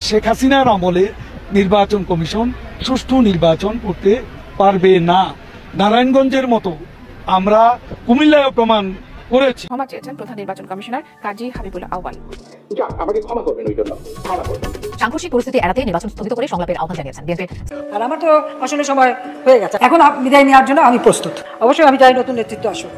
শেখ হাসিনার আমলে নির্বাচন কমিশন সুষ্ঠু নির্বাচন করতে পারবে না। নারায়ণগঞ্জের মতো আমরা কুমিল্লায় প্রমাণ করেছি। ক্ষমা চেয়েছেন প্রধান নির্বাচন কমিশনার কাজী হাবিবুল আউয়াল। আমাকে ক্ষমা করবেন, ওই জন্য ক্ষমা করবেন। সাংঘর্ষিক পরিস্থিতি এড়াতে নির্বাচন স্থগিত করে সংলাপের আহ্বান জানিয়েছেন বিএনপি। আর আমার তো আসলে সময় হয়ে গেছে, এখন বিদায় নেওয়ার জন্য আমি প্রস্তুত। অবশ্যই আমি চাই নতুন নেতৃত্ব আসুক।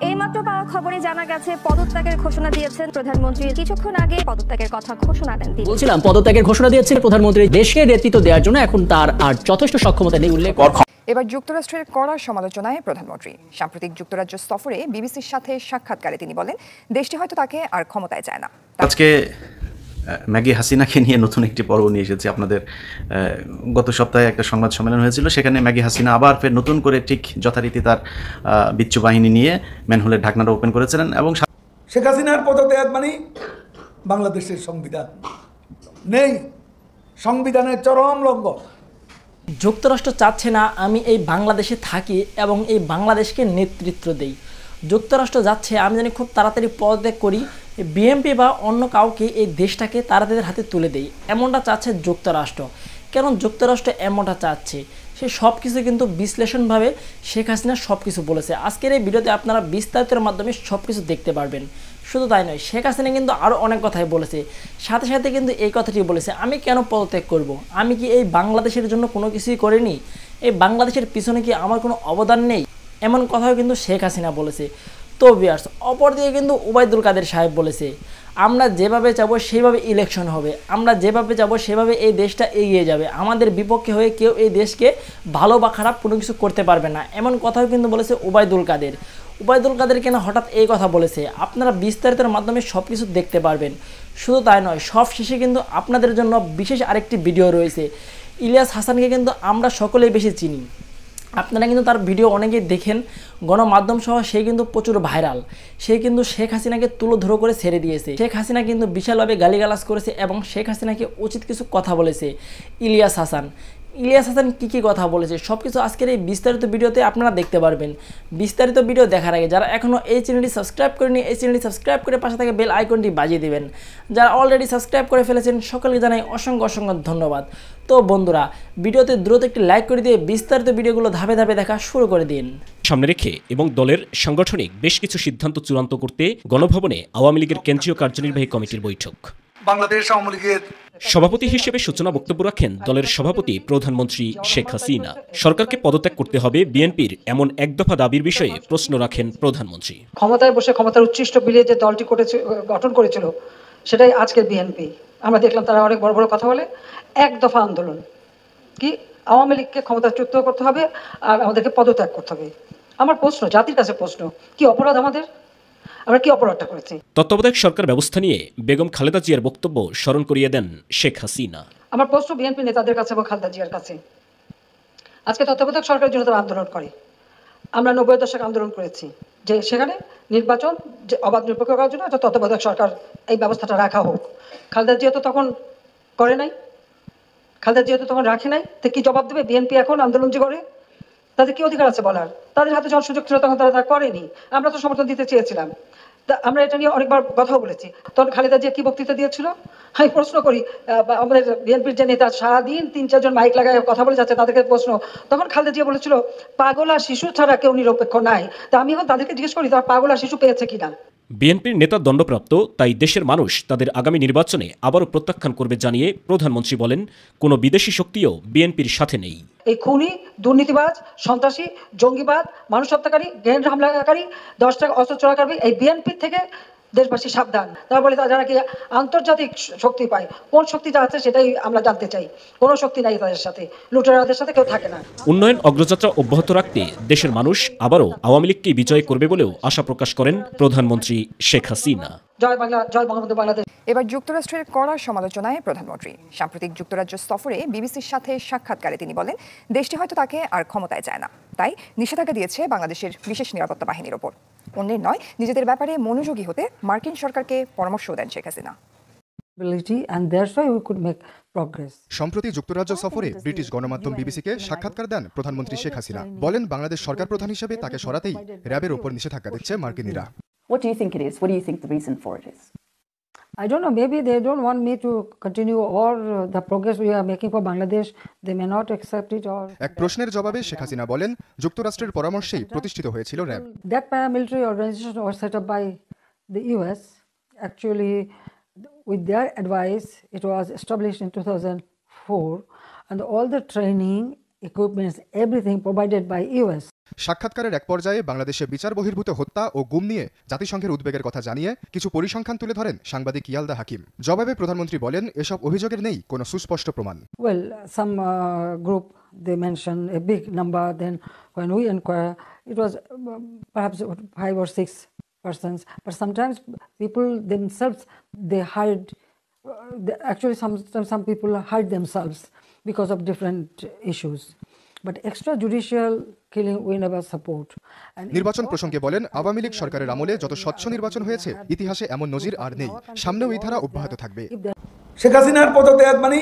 এইমাত্র পাওয়া খবরে জানা গেছে পদত্যাগের ঘোষণা দিয়েছেন প্রধানমন্ত্রী। কিছুক্ষণ আগে পদত্যাগের কথা ঘোষণা দেন তিনি। বলছিলাম পদত্যাগের ঘোষণা দিয়েছেন প্রধানমন্ত্রী। দেশকে নেতৃত্ব দেওয়ার জন্য এখন তার আর যথেষ্ট সক্ষমতা নেই উল্লেখ। এবার যুক্তরাষ্ট্রের কড়া সমালোচনায় প্রধানমন্ত্রী। সাম্প্রতিক যুক্তরাজ্য সফরে বিবিসির সাথে সাক্ষাৎকারে তিনি বলেন, দেশটি হয়তো তাকে আর ক্ষমতায় চায় না। আজকে ম্যাগি হাসিনাকে নিয়ে নতুন একটি পর্ব নিয়ে এসেছি আপনাদের। গত সপ্তাহে একটা সংবাদ সম্মেলন হয়েছিল, সেখানে ম্যাগি হাসিনা আবার ফের নতুন করে ঠিক যথারীতি তার বিচ্ছু বাহিনী নিয়ে ম্যানহোলের ঢাকনাটা ওপেন করেছিলেন। এবং শেখ হাসিনার পদত্যাগ মানে বাংলাদেশের সংবিধান নেই, সংবিধানের চরম লঙ্ঘন। যুক্তরাষ্ট্র চাচ্ছে না আমি এই বাংলাদেশে থাকি এবং এই বাংলাদেশকে নেতৃত্ব দেই। যুক্তরাষ্ট্র যাচ্ছে আমি জানি খুব তাড়াতাড়ি পদত্যাগ করি, বিএনপি বা অন্য কাউকে এই দেশটাকে তাদের হাতে তুলে দেই, এমনটা চাচ্ছে যুক্তরাষ্ট্র। কেন যুক্তরাষ্ট্র এমনটা চাচ্ছে সে সব কিছু কিন্তু বিশ্লেষণভাবে শেখ হাসিনা সব কিছু বলেছে। আজকের এই ভিডিওতে আপনারা বিস্তারিতের মাধ্যমে সব কিছু দেখতে পারবেন। শুধু তাই নয়, শেখ হাসিনা কিন্তু আরও অনেক কথাই বলেছে। সাথে সাথে কিন্তু এই কথাটি বলেছে, আমি কেন পদত্যাগ করব? আমি কি এই বাংলাদেশের জন্য কোনো কিছুই করিনি? এই বাংলাদেশের পিছনে কি আমার কোনো অবদান নেই? এমন কথাও কিন্তু শেখ হাসিনা বলেছে। তো ভিউয়ার্স, অপরদিকে কিন্তু ওবায়দুল কাদের সাহেব বলেছে, আমরা যেভাবে চাবো সেইভাবে ইলেকশন হবে, আমরা যেভাবে চাবো সেভাবে এই দেশটা এগিয়ে যাবে, আমাদের বিপক্ষে হয়ে কেউ এই দেশকে ভালো বা খারাপ কোনো কিছু করতে পারবে না। এমন কথাও কিন্তু বলেছে ওবায়দুল কাদের। ওবায়দুল কাদের কেন হঠাৎ এই কথা বলেছে আপনারা বিস্তারিতের মাধ্যমে সব কিছু দেখতে পারবেন। শুধু তাই নয়, সব শেষে কিন্তু আপনাদের জন্য বিশেষ আরেকটি ভিডিও রয়েছে। ইলিয়াস হাসানকে কিন্তু আমরা সকলেই বেশি চিনি, আপনারা কিন্তু তার ভিডিও অনেকেই দেখেন, গণমাধ্যম সহ সে কিন্তু প্রচুর ভাইরাল। সে কিন্তু শেখ হাসিনাকে তুলোধরো করে ছেড়ে দিয়েছে। শেখ হাসিনা কিন্তু বিশালভাবে গালিগালাজ করেছে এবং শেখ হাসিনাকে উচিত কিছু কথা বলেছে ইলিয়াস হাসান। ইলিয়াস হাসান কী কথা বলেছে সব কিছু আজকের এই বিস্তারিত ভিডিওতে আপনারা দেখতে পারবেন। বিস্তারিত ভিডিও দেখার আগে যারা এখনও এই চ্যানেলটি সাবস্ক্রাইব করেনি, এই চ্যানেলটি সাবস্ক্রাইব করে পাশে থেকে বেল আইকনটি বাজিয়ে দেবেন। যারা অলরেডি সাবস্ক্রাইব করে ফেলেছেন সকলকে জানাই অসংখ্য অসংখ্য ধন্যবাদ। তো বন্ধুরা, ভিডিওতে দ্রুত একটি লাইক করে দিয়ে বিস্তারিত ভিডিওগুলো ধাপে ধাপে দেখা শুরু করে দিন। সামনে রেখে এবং দলের সাংগঠনিক বেশ কিছু সিদ্ধান্ত চূড়ান্ত করতে গণভবনে আওয়ামী লীগের কেন্দ্রীয় কার্যনির্বাহী কমিটির বৈঠক। বাংলাদেশ আওয়ামী লীগের সভাপতি হিসেবে সূচনা বক্তব্য রাখেন দলের সভাপতি প্রধানমন্ত্রী শেখ হাসিনা। সরকারকে পদত্যাগ করতে হবে বিএনপির এমন এক দফা দাবির বিষয়ে প্রশ্ন রাখেন প্রধানমন্ত্রী। ক্ষমতায় বসে ক্ষমতার উচ্ছিষ্ট বিলিয়ে যে দলটি গঠন করেছিল সেটাই আজকের বিএনপি। আমরা দেখলাম তারা অনেক বড় বড় কথা বলে। এক দফা আন্দোলন কি, আওয়ামী লীগকে ক্ষমতাচ্যুত করতে হবে আর আমাদেরকে পদত্যাগ করতে হবে। আমার প্রশ্ন, জাতির কাছে প্রশ্ন, কি অপরাধ আমাদের? আমরা কি অপরাধটা করেছি? তত্ত্বাবধায়ক সরকার ব্যবস্থা নিয়ে বেগম খালেদা জিয়ার বক্তব্য স্মরণ করিয়ে দেন শেখ হাসিনা। আমার প্রশ্ন বিএনপি নেতাদের কাছে এবং খালেদা জিয়ার কাছে, আজকে তত্ত্বাবধায়ক সরকারের জন্য তারা আন্দোলন করে। আমরা 90 দশক আন্দোলন করেছি যে সেখানে নির্বাচন যে অবাধ নিরপেক্ষ করার জন্য একটা তত্ত্বাবধায়ক সরকার এই ব্যবস্থাটা রাখা হোক। খালেদা জিয়া তো তখন করে নাই, খালেদা জিয়া তো তখন রাখে নাই, তো কি জবাব দেবে বিএনপি এখন আন্দোলন যে করে? তাদের কি অধিকার আছে বলার? তাদের হাতে যখন সুযোগ ছিল তখন তারা তা করেনি। আমরা তো সমর্থন দিতে চেয়েছিলাম, আমরা এটা নিয়ে অনেকবার কথাও বলেছি। তখন খালেদা জিয়া কি বক্তৃতা দিয়েছিল? আমি প্রশ্ন করি, আমাদের বিএনপির যে নেতা সারাদিন 3-4 জন মাইক লাগায় কথা বলে যাচ্ছে, তাদেরকে প্রশ্ন, তখন খালেদা জিয়া বলেছিল পাগল আর শিশু ছাড়া কেউ নিরপেক্ষ নাই। তা আমি এখন তাদেরকে জিজ্ঞেস করি তারা পাগল আর শিশু পেয়েছে কিনা। বিএনপির নেতা দণ্ডপ্রাপ্ত, তাই দেশের মানুষ তাদের আগামী নির্বাচনে আবারও প্রত্যাখ্যান করবে জানিয়ে প্রধানমন্ত্রী বলেন, কোনো বিদেশি শক্তিও বিএনপির সাথে নেই। এই খুনি, দুর্নীতিবাজ, সন্ত্রাসী, জঙ্গিবাদ, মানুষ হত্যাকারী, গ্রেনেড হামলাকারী, 10 টাকা অস্ত্র চোরাকারী, এই বিএনপির থেকে দেশবাসী সাবধান। তারা বলে যারা কি আন্তর্জাতিক শক্তি পায়, কোন শক্তিটা আছে সেটাই আমরা জানতে চাই। কোনো শক্তি নাই তাদের সাথে, লুটেরাদের সাথে কেউ থাকে না। উন্নয়ন অগ্রযাত্রা অব্যাহত রাখতে দেশের মানুষ আবারও আওয়ামী লীগকে বিজয় করবে বলেও আশা প্রকাশ করেন প্রধানমন্ত্রী শেখ হাসিনা। জয় বাংলা, জয় বঙ্গবন্ধু বাংলাদেশ। এবার যুক্তরাষ্ট্রের কড়া সমালোচনায় প্রধানমন্ত্রী। সাম্প্রতিক যুক্তরাজ্য সফরে বিবিসির সাথে সাক্ষাৎকারে তিনি বলেন, দেশটি হয়তো তাকে আর ক্ষমতায় চায় না, তাই নিষেধাজ্ঞা দিয়েছে বাংলাদেশের বিশেষ নিরাপত্তা বাহিনীর ওপর। অন্যের নয়, নিজেদের ব্যাপারে মনোযোগী হতে মার্কিন সরকারকে পরামর্শ দেন শেখ হাসিনা। সম্প্রতি যুক্তরাজ্য সফরে ব্রিটিশ গণমাধ্যম বিবিসিকে সাক্ষাৎকার দেন প্রধানমন্ত্রী শেখ হাসিনা। বলেন, বাংলাদেশ সরকার প্রধান হিসেবে তাকে সরাতেই র্যাবের ওপর নিষেধাজ্ঞা দিচ্ছে মার্কিনীরা। What do you think it is? What do you think the reason for it is? I don't know, maybe they don't want me to continue or the progress we are making for Bangladesh, they may not accept it or... এক প্রশ্নের জবাবে শেখ হাসিনা বলেন, যুক্তরাষ্ট্রের পরামর্শেই প্রতিষ্ঠিত হয়েছিল RAB. That paramilitary organization was set up by the US. Actually, with their advice, it was established in 2004, and all the training, equipments, everything provided by US. সাক্ষাৎকারের এক পর্যায়ে বাংলাদেশে বিচার বহির্ভূত হত্যা ও গুম নিয়ে জাতিসংঘের উদ্বেগের কথা জানিয়ে কিছু পরিসংখ্যান তুলে ধরেন সাংবাদিক ইয়ালদা হাকিম। জবাবে প্রধানমন্ত্রী বলেন, এসব অভিযোগের নেই কোনো সুস্পষ্ট প্রমাণ। Well, some group, they mentioned a big number, then when we inquire, it was perhaps 5 or 6 persons, but sometimes people themselves, they hide, actually some people hide themselves because of different issues. But extrajudicial killing we never support. নির্বাচন প্রসঙ্গে বলেন, আওয়ামী লীগ সরকারের আমলে যত স্বচ্ছ নির্বাচন হয়েছে ইতিহাসে এমন নজির আর নেই, সামনেও এই ধারা অব্যাহত থাকবে। শেখ হাসিনার পদত্যাগ মানে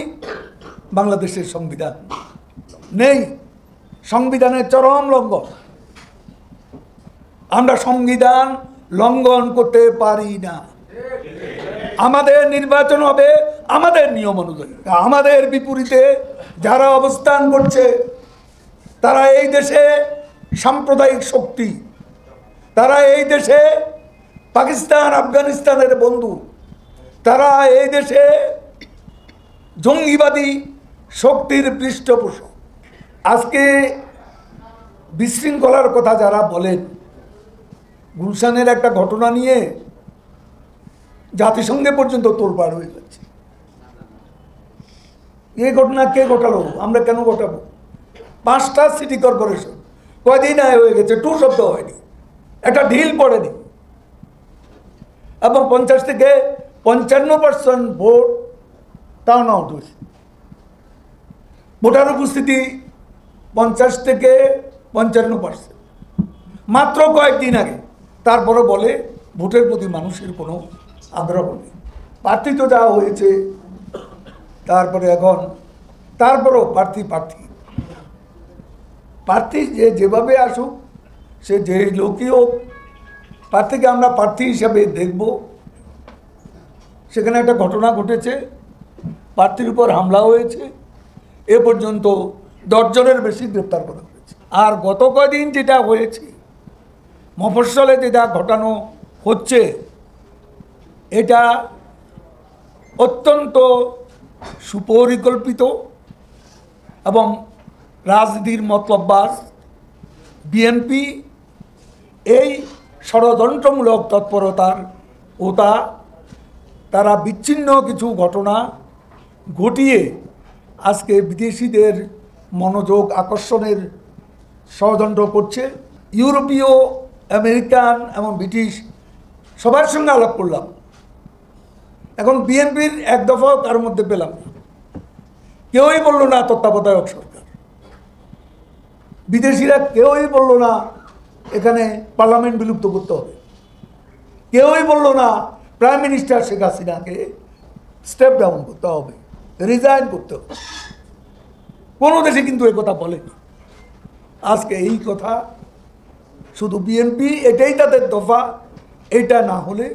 বাংলাদেশের সংবিধান নেই, সংবিধানের চরম লঙ্ঘন। আমরা সংবিধান লঙ্ঘন করতে পারি না। আমাদের নির্বাচন হবে আমাদের নিয়ম অনুযায়ী। আমাদের বিপরীতে যারা অবস্থান করছে তারা এই দেশে সাম্প্রদায়িক শক্তি, তারা এই দেশে পাকিস্তান আফগানিস্তানের বন্ধু, তারা এই দেশে জঙ্গিবাদী শক্তির পৃষ্ঠপোষক। আজকে বিশৃঙ্খলার কথা যারা বলেন, গুলশানের একটা ঘটনা নিয়ে জাতিসংঘে পর্যন্ত তোলপাড় হয়ে যাচ্ছে। এই ঘটনা কে ঘটালো, আমরা কেন ঘটাবো? 5টা সিটি কর্পোরেশন কয়দিন আয় হয়ে গেছে, টু শব্দ হয়নি, একটা ঢিল পড়েনি, এবং 50 থেকে 55% ভোট টার্ন আউট হয়েছে। ভোটার উপস্থিতি 50 থেকে 55%, মাত্র কয়েকদিন আগে। তারপরে বলে ভোটের প্রতি মানুষের কোনো আগ্রহ নেই। প্রার্থী তো যা হয়েছে, তারপরে এখন তারপরেও প্রার্থী যেভাবে আসুক, সে যে লোকই হোক, প্রার্থীকে আমরা প্রার্থী হিসাবে দেখব। সেখানে একটা ঘটনা ঘটেছে, প্রার্থীর উপর হামলা হয়েছে, এ পর্যন্ত 10 জনের বেশি গ্রেপ্তার করা হয়েছে। আর গত কয়দিন যেটা হয়েছে, মফস্বলে যেটা ঘটানো হচ্ছে, এটা অত্যন্ত সুপরিকল্পিত এবং রাজনীতির মতলববাজ। বিএনপি এই ষড়যন্ত্রমূলক তৎপরতার তারা বিচ্ছিন্ন কিছু ঘটনা ঘটিয়ে আজকে বিদেশিদের মনোযোগ আকর্ষণের ষড়যন্ত্র করছে। ইউরোপীয়, আমেরিকান এবং ব্রিটিশ সবার সঙ্গে আলাপ করলাম, এখন বিএনপির এক দফাও তার মধ্যে পেলাম না। কেউই বলল না তত্ত্বাবধায়ক সরকার, বিদেশিরা কেউই বলল না এখানে পার্লামেন্ট বিলুপ্ত করতে হবে, কেউই বলল না প্রাইম মিনিস্টার শেখ হাসিনাকে স্টেপ ডাউন করতে হবে, রিজাইন করতে হবে। কোনো দেশে কিন্তু এ কথা বলেনি। আজকে এই কথা শুধু বিএনপি, এটাই তাদের দফা, এটা না হলে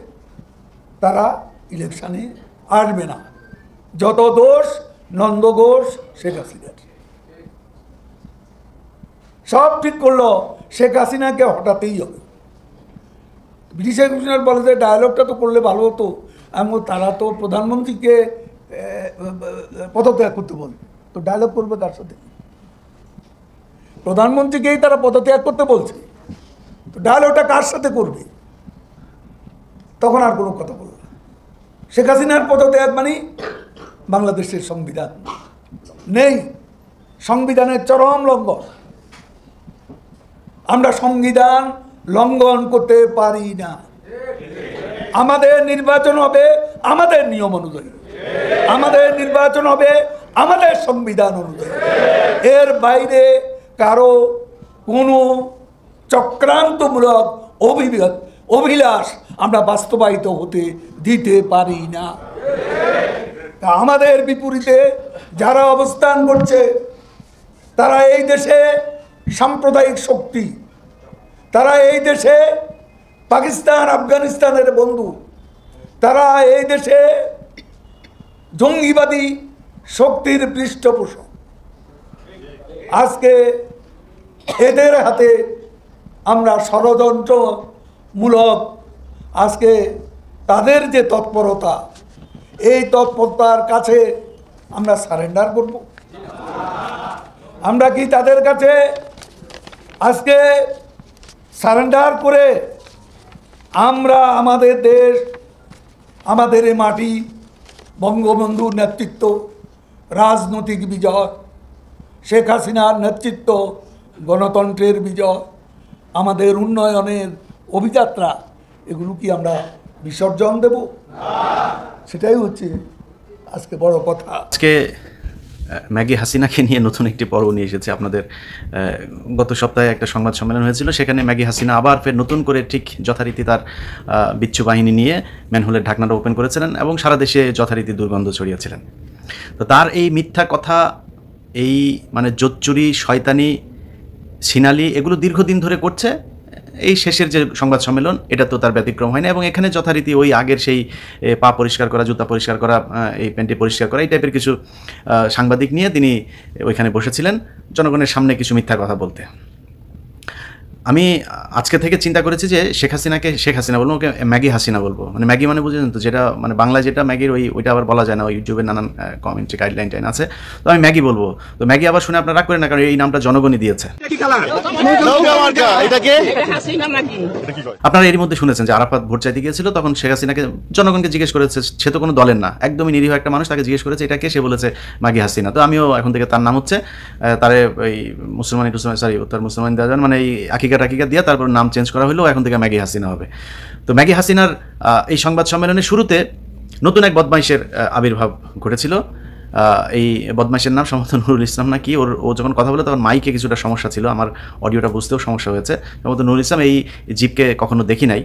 তারা ইলেকশানে আসবে না। যত দোষ নন্দ ঘোষ শেখ হাসিনার, সব ঠিক করলো, শেখ হাসিনাকে হটাতেই হবে। ব্রিটিশ কমিশনার বলে যে ডায়ালগটা তো করলে ভালো হতো। আমি তারা তো প্রধানমন্ত্রীকে পদত্যাগ করতে বলে, তো ডায়ালগ করবে কার সাথে? প্রধানমন্ত্রীকেই তারা পদত্যাগ করতে বলছে, তো ডায়ালগটা কার সাথে করবে? তখন আর কোনো কথা বলবে না। শেখ হাসিনার পদত্যাগ মানে বাংলাদেশের সংবিধান নেই, সংবিধানের চরম লঙ্ঘন। আমরা সংবিধান লঙ্ঘন করতে পারি না। আমাদের নির্বাচন হবে আমাদের নিয়ম অনুযায়ী, আমাদের নির্বাচন হবে আমাদের সংবিধান অনুযায়ী। এর বাইরে কারো কোনো চক্রান্তমূলক অভিলাষ আমরা বাস্তবায়িত হতে দিতে পারি না। আমাদের বিপরীতে যারা অবস্থান করছে, তারা এই দেশে সাম্প্রদায়িক শক্তি, তারা এই দেশে পাকিস্তান আফগানিস্তানের বন্ধু, তারা এই দেশে জঙ্গিবাদী শক্তির পৃষ্ঠপোষক। আজকে এদের হাতে আমরা ষড়যন্ত্রমূলক আজকে তাদের যে তৎপরতা, এই তৎপরতার কাছে আমরা সারেন্ডার করব? আমরা কি তাদের কাছে আজকে সারেন্ডার করে আমরা আমাদের দেশ, আমাদের এই মাটি, বঙ্গবন্ধুর নেতৃত্ব, রাজনৈতিক বিজয়, শেখ হাসিনার নেতৃত্ব, গণতন্ত্রের বিজয়, আমাদের উন্নয়নের অভিযাত্রা, এগুলো কি আমরা বিসর্জন দেব? সেটাই হচ্ছে আজকে বড় কথা। আজকে ম্যাগি হাসিনাকে নিয়ে নতুন একটি পর্ব নিয়ে এসেছে আপনাদের। গত সপ্তাহে একটা সংবাদ সম্মেলন হয়েছিল, সেখানে ম্যাগি হাসিনা আবার ফের নতুন করে ঠিক যথারীতি তার বিচ্ছু বাহিনী নিয়ে ম্যানহোলের ঢাকনাটা ওপেন করেছিলেন এবং সারা দেশে যথারীতি দুর্গন্ধ ছড়িয়েছিলেন। তো তার এই মিথ্যা কথা, এই মানে জোচ্চুরি, শয়তানি, ছিনালি, এগুলো দীর্ঘদিন ধরে করছে। এই শেষের যে সংবাদ সম্মেলন, এটা তো তার ব্যতিক্রম হয় না। এবং এখানে যথারীতি ওই আগের সেই পা পরিষ্কার করা, জুতা পরিষ্কার করা, এই প্যান্টি পরিষ্কার করা, এই টাইপের কিছু সাংবাদিক নিয়ে তিনি ওইখানে বসেছিলেন জনগণের সামনে কিছু মিথ্যা কথা বলতে। আমি আজকে থেকে চিন্তা করেছি যে শেখ হাসিনাকে শেখ হাসিনা বলবো, ওকে ম্যাগি হাসিনা বলবো। মানে ম্যাগি মানে বুঝেছেন তো, যেটা মানে বাংলায় যেটা ম্যাগির ওইটা আবার বলা যায় না, ওই ইউটিউবের নানান কমেন্ট্রি গাইডলাইন টাইন আছে। তো আমি ম্যাগি বলবো। তো ম্যাগি আবার শুনে আপনারা রাগ করেন না, কারণ এই নামটা জনগণই দিয়েছে। আপনারা এর মধ্যে শুনেছেন যে আরাফাত ভোট চাইতে গিয়েছিল, তখন শেখ হাসিনাকে জনগণকে জিজ্ঞেস করেছে, সে তো কোনো দলের না, একদমই নিরীহ একটা মানুষ, তাকে জিজ্ঞেস করেছে এটাকে, সে বলেছে ম্যাগি হাসিনা। তো আমিও এখন থেকে তার নাম হচ্ছে তারে এই মুসলমান উত্তর মুসলমান দেওয়া যান, মানে এই আকিকা দিয়ে তারপর নাম চেঞ্জ করা হলো, এখন থেকে ম্যাগি হাসিনা হবে। তো ম্যাগি হাসিনার এই সংবাদ সম্মেলনের শুরুতে নতুন এক বদমাইশের আবির্ভাব ঘটেছিল। এই বদমাইশের নাম সম্ভবত নুরুল ইসলাম না কি, ও যখন কথা বলে তখন মাইকে কিছুটা সমস্যা ছিল, আমার অডিওটা বুঝতেও সমস্যা হয়েছে। সম্ভবত নুরুল ইসলাম এই জিপকে কখনো দেখি নাই।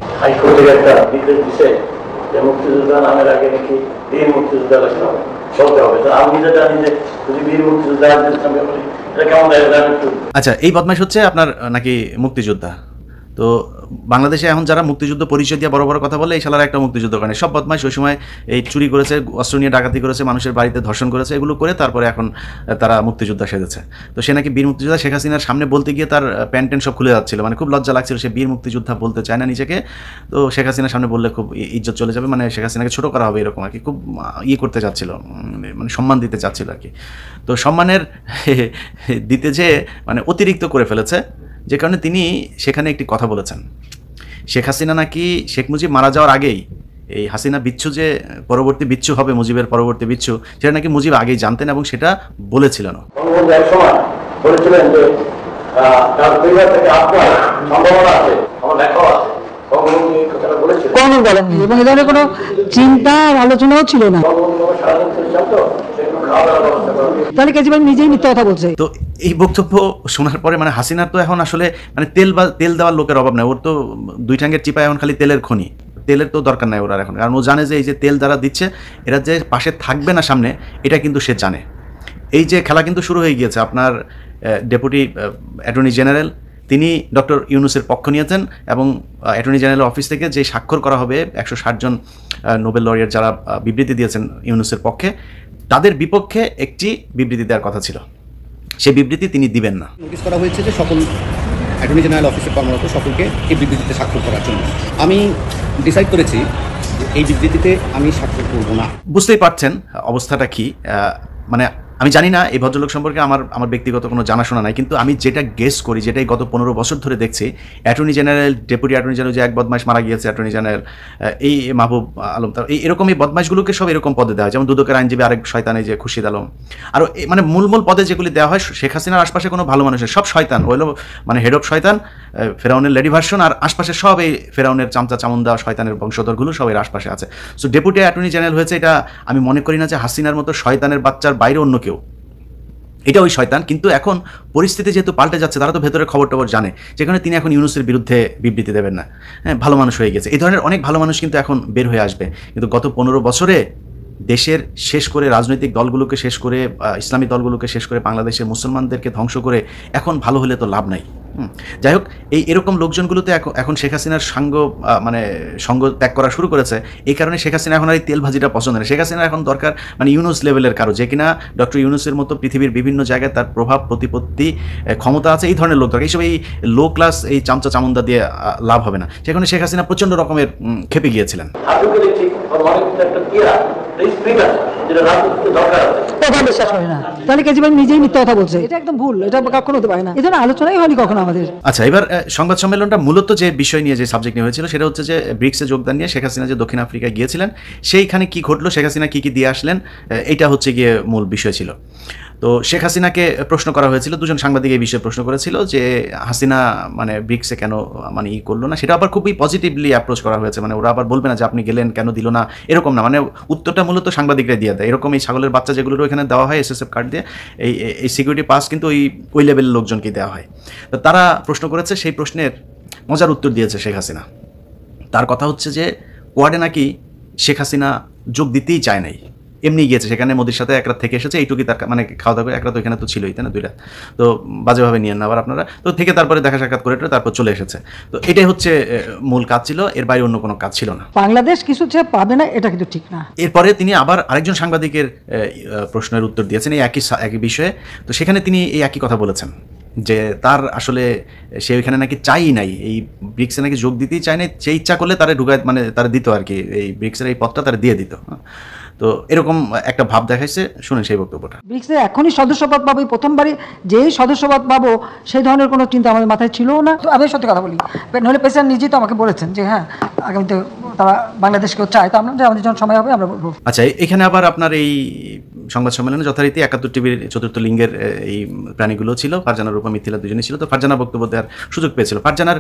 আচ্ছা, এই বদমাইশ হচ্ছে আপনার নাকি মুক্তিযোদ্ধা। তো বাংলাদেশে এখন যারা মুক্তিযুদ্ধ পরিচয় দিয়ে বড় বড় কথা বলে, এই শালার একটা মুক্তিযুদ্ধ করে সব বদমাইশ ওই সময় এই চুরি করেছে, অস্ত্র নিয়ে ডাকাতি করেছে, মানুষের বাড়িতে ধর্ষণ করেছে, এগুলো করে তারপরে এখন তারা মুক্তিযোদ্ধা সেজেছে। তো সে নাকি বীর মুক্তিযোদ্ধা। শেখ হাসিনার সামনে বলতে গিয়ে তার প্যান্ট ট্যান্ট সব খুলে যাচ্ছিল, মানে খুব লজ্জা লাগছিল, সে বীর মুক্তিযোদ্ধা বলতে চায় না নিজেকে। তো শেখ হাসিনার সামনে বললে খুব ইজ্জত চলে যাবে, মানে শেখ হাসিনাকে ছোটো করা হবে, এরকম আর কি, খুব করতে চাচ্ছিল, মানে সম্মান দিতে চাচ্ছিল আর কি। তো সম্মানের দিতে যে মানে অতিরিক্ত করে ফেলেছে, যে কারণে তিনি সেখানে একটি কথা বলেছেন। শেখ হাসিনা নাকি শেখ মুজিব মারা যাওয়ার আগেই এই হাসিনা বিচ্ছু যে পরবর্তী বিচ্ছু হবে, মুজিবের পরবর্তী বিচ্ছু, সেটা নাকি মুজিব আগেই জানতেন এবং সেটা বলেছিলেন। এবং এ ধরনের কোনো চিন্তা আলোচনাও ছিল না। তাহলে কেজরিওয়াল নিজেই মিথ্যা কথা বলছে। তো এই বক্তব্য শোনার পরে মানে হাসিনার তো এখন আসলে মানে তেল দেওয়ার লোকের অভাব নাই, ওর তো দুই ঠ্যাঙ্গের চিপায় এখন খালি তেলের খনি, তেলের তো দরকার নাই ওর আর এখন, কারণ ও জানে যে এই যে তেল যারা দিচ্ছে এরা যে পাশে থাকবে না সামনে, এটা কিন্তু সে জানে। এই যে খেলা কিন্তু শুরু হয়ে গিয়েছে। আপনার ডেপুটি অ্যাটর্নি জেনারেল তিনি ডক্টর ইউনূসের পক্ষ নিয়েছেন এবং অ্যাটর্নি জেনারেলের অফিস থেকে যে স্বাক্ষর করা হবে 160 জন নোবেল লরিয়ার যারা বিবৃতি দিয়েছেন ইউনূসের পক্ষে, তাদের বিপক্ষে একটি বিবৃতি দেওয়ার কথা ছিল, সেই বিবৃতি তিনি দিবেন না। নোটিশ করা হয়েছে যে সকল অ্যাটর্নি জেনারেল অফিসে কর্মরত সকলকে এই বিবৃতিতে স্বাক্ষর করার জন্য। আমি ডিসাইড করেছি এই বিবৃতিতে আমি স্বাক্ষর করব না। বুঝতেই পারছেন অবস্থাটা কি। মানে আমি জানি না এই ভদ্রলোক সম্পর্কে আমার ব্যক্তিগত কোনো জানাশোনা নাই, কিন্তু আমি যেটা গেস করি, যেটাই গত 15 বছর ধরে দেখছি, attorney general, deputy attorney general, যে এক বদমাইশ মারা গিয়েছে অ্যাটর্নি জেনারেল, এই মাহবুব আলম, তার এরকম এই বদমাইশগুলোকে সব এরকম পদে দেওয়া হয়, যেমন দুদকের আইনজীবী আরেক শয়তানে যে খুরশিদ আলম, আর মানে মূল পদে যেগুলি দেওয়া হয় শেখ হাসিনার আশপাশে কোনো ভালো মানুষের সব শয়তান হইল, মানে হেড অফ শয়তান, ফেরাউনের লেডি ভার্সন, আর আশপাশে সব এই ফেরাউনের চামচা চামুন্দা শয়তানের বংশধরগুলো সব এর আশপাশে আছে। সো ডেপুটি অ্যাটর্নি জেনারেল হয়েছে, এটা আমি মনে করি না যে হাসিনার মতো শয়তানের বাচ্চার বাইরে অন্য কেউ, এটা ওই শয়তান। কিন্তু এখন পরিস্থিতি যেহেতু পাল্টে যাচ্ছে, তারা তো ভেতরের খবর টবর জানে, যেখানে তিনি এখন ইউনূসের বিরুদ্ধে বিবৃতি দেবেন না। হ্যাঁ, ভালো মানুষ হয়ে গেছে, এই ধরনের অনেক ভালো মানুষ কিন্তু এখন বের হয়ে আসবে। কিন্তু গত 15 বছরে দেশের শেষ করে, রাজনৈতিক দলগুলোকে শেষ করে, ইসলামী দলগুলোকে শেষ করে, বাংলাদেশের মুসলমানদেরকে ধ্বংস করে এখন ভালো হলে তো লাভ নাই। যাই হোক, এরকম লোকজনগুলোতে এখন শেখ হাসিনার সঙ্গ ত্যাগ করা শুরু করেছে। এই কারণে শেখ হাসিনা এখন আর এই তেল ভাজিটা পছন্দ নেই। শেখ হাসিনা এখন দরকার মানে ইউনুস লেভেলের কারো, যে কিনা ডক্টর ইউনুসের মতো পৃথিবীর বিভিন্ন জায়গায় তার প্রভাব প্রতিপত্তি ক্ষমতা আছে, এই ধরনের লোক দরকার। এইসব এই লো ক্লাস এই চামচা চামুন্দা দিয়ে লাভ হবে না। সেখানে শেখ হাসিনা প্রচণ্ড রকমের খেপে গিয়েছিলেন। তাহলে কেজরিওয়াল নিজেই মিথ্যা কথা বলছে, এটা একদম ভুল, এটা কখনো হতে পারে না। এই জন্য আলোচনাই হয়নি কখনো আমাদের। আচ্ছা, এবার সংবাদ সম্মেলনটা মূলত যে বিষয় নিয়ে, যে সাবজেক্ট নিয়ে হয়েছিল, সেটা হচ্ছে যে ব্রিক্সে যোগদান নিয়ে শেখ হাসিনা যে দক্ষিণ আফ্রিকায় গিয়েছিলেন, সেইখানে কি ঘটলো, শেখ হাসিনা কি দিয়ে আসলেন, এইটা হচ্ছে গিয়ে মূল বিষয় ছিল। তো শেখ হাসিনাকে প্রশ্ন করা হয়েছিল, দুজন সাংবাদিক এই বিষয়ে প্রশ্ন করেছিল যে হাসিনা মানে ব্রিক্সে কেন মানে করলো না। সেটা আবার খুবই পজিটিভলি অ্যাপ্রোচ করা হয়েছে, মানে ওরা আবার বলবে না যে আপনি গেলেন কেন দিল না, এরকম না। মানে উত্তরটা মূলত সাংবাদিকরাই দিয়ে দেয়। এরকম এই ছাগলের বাচ্চা যেগুলোর ওখানে দেওয়া হয় SSF কার্ড দিয়ে, এই সিকিউরিটি পাস কিন্তু ওই লেভেলের লোকজনকেই দেওয়া হয়। তো তারা প্রশ্ন করেছে, সেই প্রশ্নের মজার উত্তর দিয়েছে শেখ হাসিনা। তার কথা হচ্ছে যে কোয়াডে নাকি শেখ হাসিনা যোগ দিতেই চায় নাই, এমনি গিয়েছে, সেখানে মোদির সাথে এক রাত থেকে এসেছে, এইটুকুই তার মানে খাওয়া দাওয়া করে এক রাত ওইখানে তো ছিলই, তাই না, 2 রাত। তো বাজেভাবে নিয়েন না আবার আপনারা। তো থেকে তারপরে দেখা সাক্ষাৎ করে তারপর চলে এসেছে। তো এটাই হচ্ছে মূল কাজ ছিল, এর বাইরে অন্য কোনো কাজ ছিল না। বাংলাদেশ কিছু যে পাবে না এটা কিন্তু ঠিক না। এরপরে তিনি আবার আরেকজন সাংবাদিকের প্রশ্নের উত্তর দিয়েছেন এই একই বিষয়ে। তো সেখানে তিনি এই একই কথা বলেছেন যে তার আসলে সে ওইখানে নাকি চাই নাই, এই ব্রিক্সে নাকি যোগ দিতেই চায় নাই, সে ইচ্ছা করলে তারা ঢুকায় মানে তারা দিত আর কি, এই ব্রিক্সের এই পদটা তারা দিয়ে দিত। তো এরকম একটা ভাব দেখাইছে, শুনেন সেই বক্তব্যটা। ব্রিক্সে এখনই সদস্যপদ পাবো, প্রথমবারই যেই সদস্যপদ পাবো সেই ধরনের কোনো চিন্তা আমাদের মাথায় ছিল না। তো আমি সত্যি কথা বলি, নাহলে প্রেসিডেন্ট নিজেই তো আমাকে বলেছেন যে হ্যাঁ আগামীতে তারা বাংলাদেশকেও চায়, তো আমরা আমাদের যখন সময় হবে আমরা বলবো। আচ্ছা, এখানে আবার আপনার এই সংবাদ সম্মেলনে যথারীতি 71 টিভির চতুর্থ লিঙ্গের এই প্রাণীগুলো ছিল, ফারজানা রূপা মিথিলা দুজনই ছিল। তো ফারজানার বক্তব্য দেওয়ার সুযোগ পেয়েছিল। ফারজানার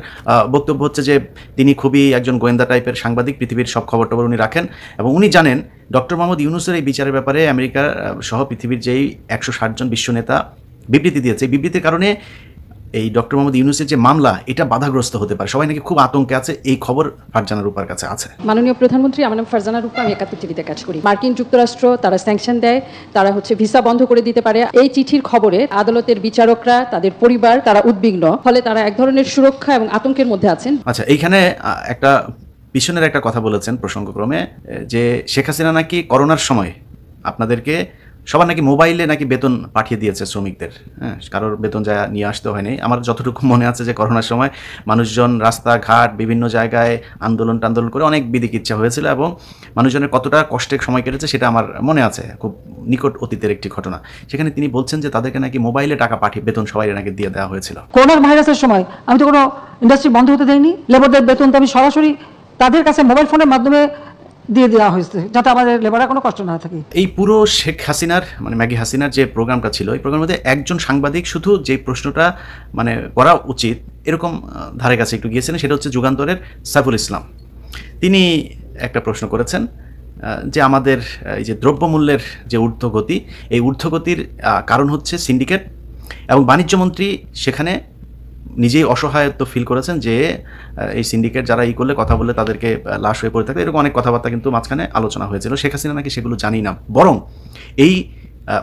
বক্তব্য হচ্ছে যে তিনি খুবই একজন গোয়েন্দা টাইপের সাংবাদিক, পৃথিবীর সব খবর টবর উনি রাখেন, এবং উনি জানেন ডক্টর মোহাম্মদ ইউনূসের এই বিচারের ব্যাপারে আমেরিকা সহ পৃথিবীর যেই 160 জন বিশ্ব নেতা বিবৃতি দিয়েছে, এই বিবৃতির কারণে এই ডক্টর মোহাম্মদ ইউনূসের যে মামলা এটা বাধাগ্রস্ত হতে পারে। সবাই নাকি খুব আতঙ্কে আছে, এই খবর ফারজানা রূপার কাছে আছে। মাননীয় প্রধানমন্ত্রী, আমার নাম ফারজানা রূপা, আমি 71 টিভিতে কাজ করি। মার্কিন যুক্তরাষ্ট্র তারা স্যাংশন দেয়, তারা ভিসা বন্ধ করে দিতে পারে। এই চিঠির খবরে আদালতের বিচারকরা, তাদের পরিবার, তারা উদ্বিগ্ন, ফলে তারা এক ধরনের সুরক্ষা এবং আতঙ্কের মধ্যে আছেন। আচ্ছা, এইখানে একটা পিছনের একটা কথা বলেছেন প্রসঙ্গক্রমে, যে শেখ হাসিনা নাকি করোনার সময় আপনাদেরকে সবার নাকি মোবাইলে নাকি বেতন পাঠিয়ে দিয়েছে শ্রমিকদের, হ্যাঁ, কারোর বেতন যা নিয়ে আসতে হয়নি। আমার যতটুকু মনে আছে যে করোনার সময় মানুষজন রাস্তাঘাট বিভিন্ন জায়গায় আন্দোলন করে অনেক বিধিকিচ্ছা হয়েছিল, এবং মানুষজনের কতটা কষ্টের সময় কেটেছে সেটা আমার মনে আছে, খুব নিকট অতীতের একটি ঘটনা। সেখানে তিনি বলছেন যে তাদেরকে নাকি মোবাইলে টাকা পাঠিয়ে বেতন সবাই নাকি দিয়ে দেওয়া হয়েছিল। করোনা ভাইরাসের সময় আমি তো কোনো ইন্ডাস্ট্রি বন্ধ হতে দেয়নি, লেবারদের বেতন তো আমি সরাসরি তাদের কাছে মোবাইল ফোনের মাধ্যমে দিয়ে দেওয়া হয়েছে, যাতে আমাদের লেবাররা কোনো কষ্ট না থাকে। এই পুরো শেখ হাসিনার মানে ম্যাগি হাসিনার যে প্রোগ্রামটা ছিল, এই প্রোগ্রামের মধ্যে একজন সাংবাদিক শুধু যে প্রশ্নটা মানে করা উচিত এরকম ধারে কাছে একটু গিয়েছিলেন, সেটা হচ্ছে যুগান্তরের সাইফুল ইসলাম। তিনি একটা প্রশ্ন করেছেন যে আমাদের এই যে দ্রব্যমূল্যের যে ঊর্ধ্বগতি, এই ঊর্ধ্বগতির কারণ হচ্ছে সিন্ডিকেট, এবং বাণিজ্যমন্ত্রী সেখানে নিজেই অসহায়ত্ব ফিল করেছেন যে এই সিন্ডিকেট যারা করলে কথা বলে তাদেরকে লাশ হয়ে পড়ে থাকে, এরকম অনেক কথাবার্তা কিন্তু মাঝখানে আলোচনা হয়েছিল। শেখ হাসিনা নাকি সেগুলো জানি না, বরং এই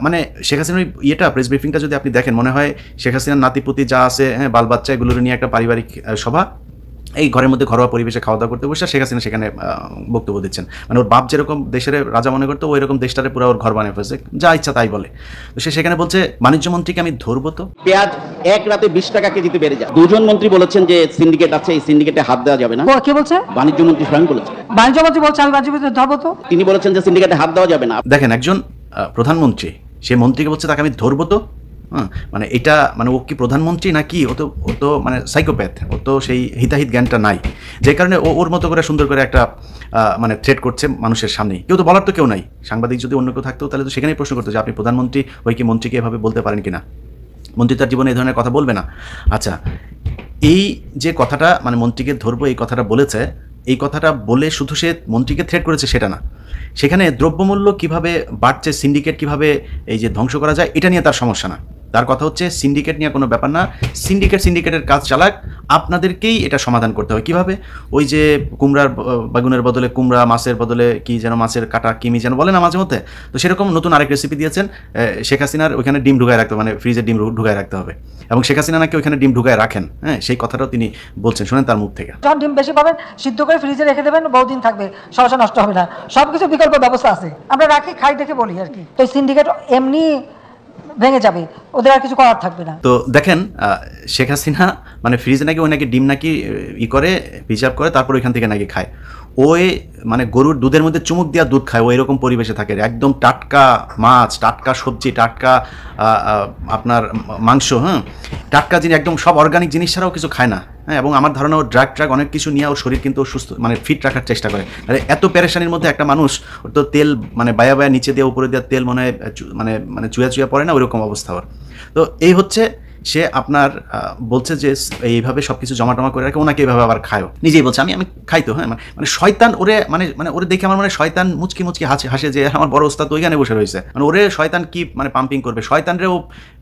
মানে শেখ হাসিনার ইয়েটা প্রেস ব্রিফিংটা যদি আপনি দেখেন, মনে হয় শেখ হাসিনার নাতিপুতি যা আছে, হ্যাঁ, বাল বাচ্চা, এগুলোর নিয়ে একটা পারিবারিক সভা, এই ঘরের মধ্যে ঘরোয়া পরিবেশে খাওয়া দাওয়া করতে বসে শেখ হাসিনা সেখানে বক্তব্য দিচ্ছেন। মানে ওর বাপ যেরকম দেশের রাজা মনে করতো, ওই রকম দেশটারে পুরো ওর ঘর বানিয়ে ফেলছে, যা ইচ্ছা তাই বলে। তো সে সেখানে বলছে বাণিজ্য মন্ত্রীকে আমি ধরবো তো। পেঁয়াজ এক রাতে 20 টাকা কেজিতে বেড়ে যায়। দুজন মন্ত্রী বলেছেন যে সিন্ডিকেট আছে, এই সিন্ডিকেটে হাত দেওয়া যাবে না। কে বলছে? বাণিজ্য মন্ত্রী স্বয়ং বলেছেন। বাণিজ্য মন্ত্রী বলছে আমি বাণিজ্য মন্ত্রী ধরবো তো। তিনি বলেছেন যে সিন্ডিকেটে হাত দেওয়া যাবে না। দেখেন, একজন প্রধানমন্ত্রী সে মন্ত্রীকে বলছে তাকে আমি ধরবো তো, হ্যাঁ, মানে এটা মানে ও কি প্রধানমন্ত্রী নাকি? ও তো মানে সাইকোপ্যাথ, ও তো সেই হিতাহিত জ্ঞানটা নাই, যে কারণে ওর মতো করে সুন্দর করে একটা মানে থ্রেট করছে মানুষের সামনেই। কেউ তো বলার তো কেউ নাই। সাংবাদিক যদি অন্য কেউ থাকতো তাহলে তো সেখানেই প্রশ্ন করতো যে আপনি প্রধানমন্ত্রী ওই কি মন্ত্রীকে এভাবে বলতে পারেন কিনা? মন্ত্রী তার জীবনে এই ধরনের কথা বলবে না। আচ্ছা, এই যে কথাটা মানে মন্ত্রীকে ধরবো এই কথাটা বলেছে, এই কথাটা বলে শুধু সে মন্ত্রীকে থ্রেট করেছে সেটা না, সেখানে দ্রব্যমূল্য কিভাবে বাড়ছে, সিন্ডিকেট কিভাবে এই যে ধ্বংস করা যায়, এটা নিয়ে তার সমস্যা না। তার কথা হচ্ছে সিন্ডিকেট নিয়ে কোনো ব্যাপার না, সিন্ডিকেটের কাজ চালাক, আপনাদেরকেই এটা সমাধান করতে হবে। কিভাবে? ওই যে কুমড়ার বেগুনের বদলে কুমড়া, মাছের বদলে কি যেন মাছের কাটা কিমি যেন বলে না মাঝে মধ্যে, তো সেরকম নতুন আরেক রেসিপি দিয়েছেন। শেখ হাসিনার ওইখানে ডিম ঢুকায় রাখতে, মানে ফ্রিজে ডিম ঢুকায় রাখতে হবে, এবং শেখ হাসিনা নাকি ওইখানে ডিম ঢুকায় রাখেন। হ্যাঁ, সেই কথাটাও তিনি বলছেন, শুনেন তার মুখ থেকে। যখন ডিম বেশি পাবেন সিদ্ধ করে ফ্রিজে রেখে দেবেন, বহুদিন থাকবে, সমস্যা নষ্ট হবে না, সবকিছু বিকল্প ব্যবস্থা আছে, আমরা রাখি খাই দেখে বলি আর কি। তো সিন্ডিকেট এমনি ভেঙে যাবে, ওদের আর কিছু করার থাকবে না। তো দেখেন শেখ হাসিনা মানে ফ্রিজে নাকি ওই নাকি ডিম নাকি করে প্রিজার্ভ করে, তারপর ওইখান থেকে নাকি খায়। ওই মানে গরুর দুধের মধ্যে চুমুক দিয়া দুধ খায়, ও এরকম পরিবেশে থাকে, একদম টাটকা মাছ, টাটকা সবজি, টাটকা আপনার মাংস, হ্যাঁ টাটকা জিনিস, একদম সব অর্গানিক জিনিস ছাড়াও কিছু খায় না। হ্যাঁ, এবং আমার ধারণা ও ড্রাগ অনেক কিছু নিয়ে ওর শরীর কিন্তু সুস্থ মানে ফিট রাখার চেষ্টা করে। আর এত পেরেশানির মধ্যে একটা মানুষ, ওর তো তেল মানে বায়া নিচে দিয়ে উপরে দেওয়া তেল মনে হয় মানে চুয়া পড়ে না, ওইরকম অবস্থা ওর। তো এই হচ্ছে সে আপনার বলছে যে এইভাবে সব কিছু জমা করে রাখে, ওনাকে এইভাবে আবার খায়ও, নিজেই বলছে আমি খাইতো। হ্যাঁ, মানে শয়তান ওরে মানে ওরে দেখে আমার মানে শয়তান মুচকি হাসে যে আমার বড় ওস্তাদ ওইখানে বসে রয়েছে, মানে ওরে শয়তান কি মানে পাম্পিং করবে, শয়তানরেও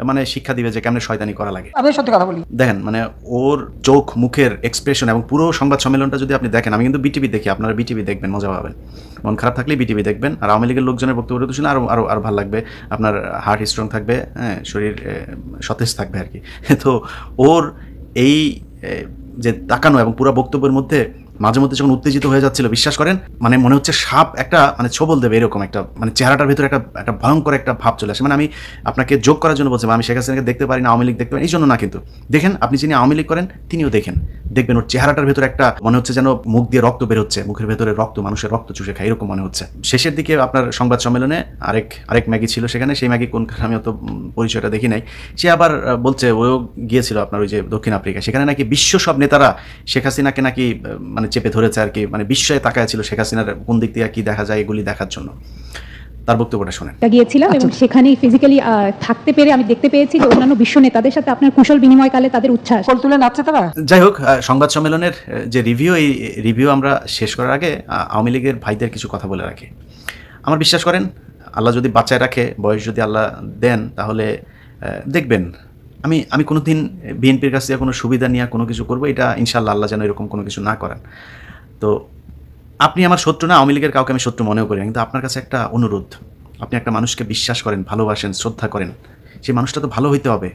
মানে শিক্ষা দিবে যে কেমনে শয়তানি করা লাগে। আমি সত্যি কথা বলি, দেখেন মানে ওর চোখ মুখের এক্সপ্রেশন এবং পুরো সংবাদ সম্মেলনটা যদি আপনি দেখেন, আমি কিন্তু বিটিভি দেখি, আপনারা বিটিভি দেখবেন, মজা পাবেন, মন খারাপ থাকলে বিটিভি দেখবেন। আর আওয়ামী লীগের লোকজনের বক্তব্য তো শুনে আরো ভালো লাগবে, আপনার হার্ট স্ট্রং থাকবে, হ্যাঁ শরীর সতেজ থাকবে আর কি। তো ওর এই যে তাকানো এবং পুরো বক্তব্যের মধ্যে মাঝে মধ্যে যখন উত্তেজিত হয়ে যাচ্ছিল, বিশ্বাস করেন মানে মনে হচ্ছে সাপ একটা মানে ছোবল দেবে, এরকম একটা মানে চেহারাটার ভিতরে একটা ভয়ঙ্কর একটা ভাব চলে আসে। মানে আমি আপনাকে যোগ করার জন্য বলছি, আমি শেখ হাসিনাকে দেখতে পারি না, আওয়ামী লীগ দেখতে পারি এই জন্য না, কিন্তু দেখেন আপনি যিনি আওয়ামী লীগ করেন তিনিও দেখবেন ওর চেহারাটার ভিতরে একটা মনে হচ্ছে যেন মুখ দিয়ে রক্ত বেরোচ্ছে, মুখের ভেতরে রক্ত, মানুষের রক্ত চুষে খায় এরকম মনে হচ্ছে। শেষের দিকে আপনার সংবাদ সম্মেলনে আরেক ম্যাগি ছিল সেখানে, সেই ম্যাগি কোন আমি অত পরিচয়টা দেখি নাই, সে আবার বলছে ও গিয়েছিল আপনার ওই যে দক্ষিণ আফ্রিকা, সেখানে নাকি বিশ্ব সব নেতারা শেখ হাসিনাকে নাকি মানে চেপে ধরেছে আর কি, মানে বিস্ময়ে তাকায় ছিল শেখ হাসিনার কোন দিক থেকে কি দেখা যায় এগুলি দেখার জন্য। তার বক্তব্যটা শুনেন। গিয়েছিলাম এবং সেখানেই ফিজিক্যালি থাকতে পেরে আমি দেখতে পেয়েছি যে অন্যান্য বিশ্ব নেতাদের সাথে আপনার কুশল বিনিময়কালে তাদের উচ্ছ্বাস তুলে নাচছে তারা। যাই হোক, সংবাদ সম্মেলনের যে রিভিউ, এই রিভিউ আমরা শেষ করার আগে আওয়ামী লীগের ভাইদের কিছু কথা বলে রাখি। আমার বিশ্বাস করেন, আল্লাহ যদি বাঁচায় রাখে, বয়স যদি আল্লাহ দেন, তাহলে দেখবেন আমি কোনোদিন বিএনপির কাছে কোনো সুবিধা নিয়ে কোনো কিছু করবো, এটা ইনশাআল্লাহ আল্লাহ যেন এরকম কোনো কিছু না করেন। তো আপনি আমার শত্রু না, আওয়ামী লীগের কাউকে আমি শত্রু মনেও করি না, কিন্তু আপনার কাছে একটা অনুরোধ, আপনি একটা মানুষকে বিশ্বাস করেন, ভালোবাসেন, শ্রদ্ধা করেন, সেই মানুষটা তো ভালো হইতে হবে।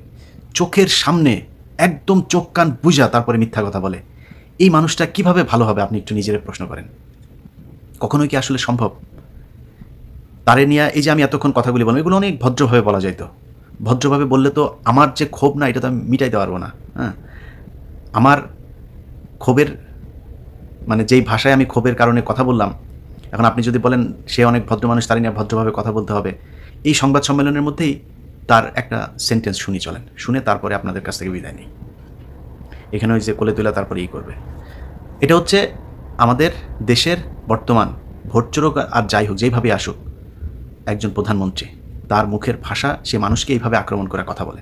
চোখের সামনে একদম চোখ কান বুঝা তারপরে মিথ্যা কথা বলে, এই মানুষটা কিভাবে ভালো হবে? আপনি একটু নিজের প্রশ্ন করেন, কখনোই কি আসলে সম্ভব? তারে নিয়ে এই যে আমি এতক্ষণ কথাগুলি বললাম, এগুলো অনেক ভদ্রভাবে বলা যাইতো। ভদ্রভাবে বললে তো আমার যে ক্ষোভ না, এটা তো আমি মিটাইতে পারবো না। হ্যাঁ, আমার ক্ষোভের মানে যেই ভাষায় আমি ক্ষোভের কারণে কথা বললাম, এখন আপনি যদি বলেন সে অনেক ভদ্র মানুষ, তার নিয়ে ভদ্রভাবে কথা বলতে হবে, এই সংবাদ সম্মেলনের মধ্যেই তার একটা সেন্টেন্স শুনে তারপরে আপনাদের কাছ থেকে বিদায় নিই। এখানে ওই যে কোলে তুলে তারপরে করবে, এটা হচ্ছে আমাদের দেশের বর্তমান ভোটচোরক আর যাই হোক যেইভাবে আসুক একজন প্রধানমন্ত্রী, তার মুখের ভাষা, সে মানুষকে এইভাবে আক্রমণ করে কথা বলে।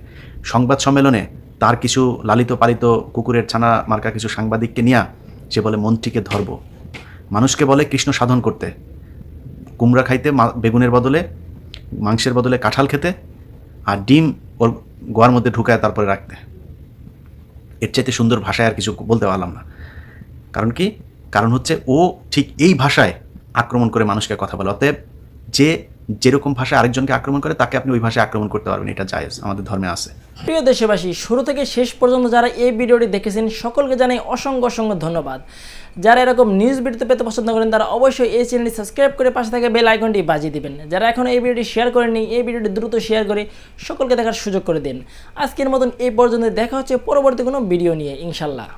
সংবাদ সম্মেলনে তার কিছু লালিত পালিত কুকুরের ছানা মার্কা কিছু সাংবাদিককে নিয়ে সে বলে মন্ত্রীকে ধরব, মানুষকে বলে কৃষ্ণ সাধন করতে, কুমড়া খাইতে, বেগুনের বদলে মাংসের বদলে কাঁঠাল খেতে, আর ডিম ওর গোয়ার মধ্যে ঢুকায় তারপরে রাখতে। এর চাইতে সুন্দর ভাষায় আর কিছু বলতে পারলাম না। কারণ কি? কারণ হচ্ছে ও ঠিক এই ভাষায় আক্রমণ করে মানুষকে কথা বলে। অতএব যে যেরকম ভাষায় আরেকজনকে আক্রমণ করে, তাকে আপনি ওই ভাষায় আক্রমণ করতে পারবেন, এটা জায়েজ, আমাদের ধর্মে আছে। প্রিয় দেশবাসী, শুরু থেকে শেষ পর্যন্ত যারা এই ভিডিওটি দেখেছেন সকলকে জানাই অসংখ্য ধন্যবাদ। যারা এরকম নিউজ ভিডিও পেতে পছন্দ করেন তারা অবশ্যই এই চ্যানেলটি সাবস্ক্রাইব করে পাশে থাকা বেল আইকনটি বাজিয়ে দিবেন। যারা এখন এই ভিডিওটি শেয়ার করেননি, এই ভিডিওটি দ্রুত শেয়ার করে সকলকে দেখার সুযোগ করে দিন। আজকের মতন এই পর্যন্ত, দেখা হচ্ছে পরবর্তী কোনো ভিডিও নিয়ে ইনশাল্লাহ।